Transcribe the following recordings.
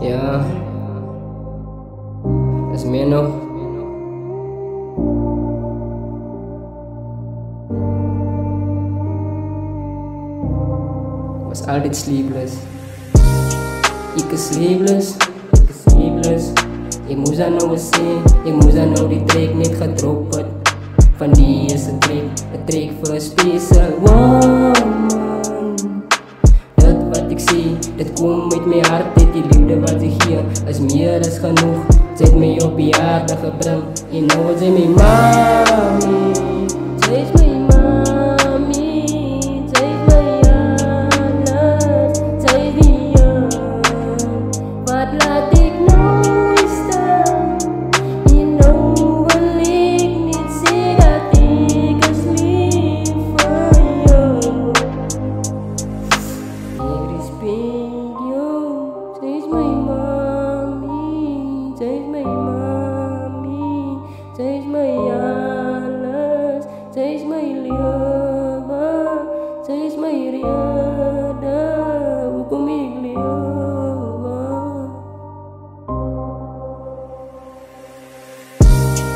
Yeah, dat is meer nog. Ik was altijd sleepless. Ik is sleepless, ik is sleepless. Ik moest aan nou eens zien, ik moest aan nou die track niet gedropt. Van die is een track voor een special woman. Dat wat ik zie, dat komt met mijn hart, dit die liefde wat ik hier is meer dan genoeg. Zet mij op je aarde gebracht, je know zij mijn mami. Zij is mijn mami, zij is mijn alles, zij is die wat laat ik nooit staan. Je know wil ik niet zien dat ik is lief voor jou. Ik respect jou, zij is mijn mami, zij is mijn mami, zij is mijn alles, zij is mijn liefde, zij is mijn reden, hoe kom ik leven?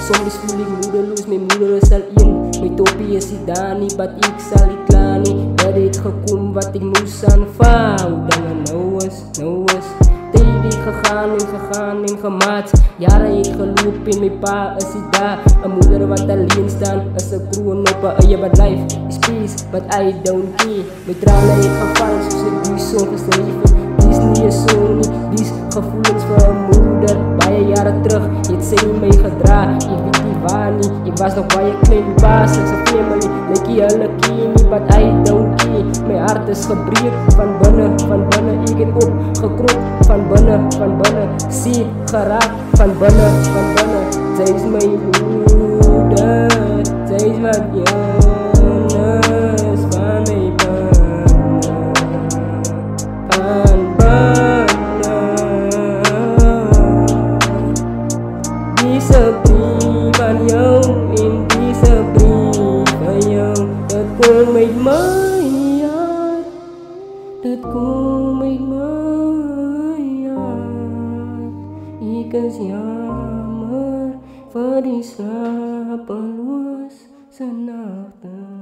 Soms voel ik moedeloos, mijn moeder is al in. Mijn toppie is die daar niet, maar ik zal niet klaar niet. Dat ik gekomen wat ik moest aanvouwen. Dan nou is tijd gegaan en gemaakt. Jaren ik gelopen in mijn pa is die daar. Een moeder wat alleen staan, is een kroon op een but life is peace, but I don't care. Mijn tranen ik gevallen, zoals ik die song geschreven. Die is niet een song, die is gevoelens van een moeder. Paar jaren terug, je hebt zij mij gedragen. Ik weet niet waar niet, ik was nog bij je klein baas. Ik zei family, like je alle niet, but I don't care. Mijn hart is gebreerd van binnen, ik heb opgekropt van binnen, zie geraakt van binnen. Zij is mijn moeder, zij is wat jongens van mijn binnen. Deze brief van jou, in deze brief van jou, dat komt met mijn hart, dat komt met mijn hart. Ik is jammer voor die slapeloze nachten.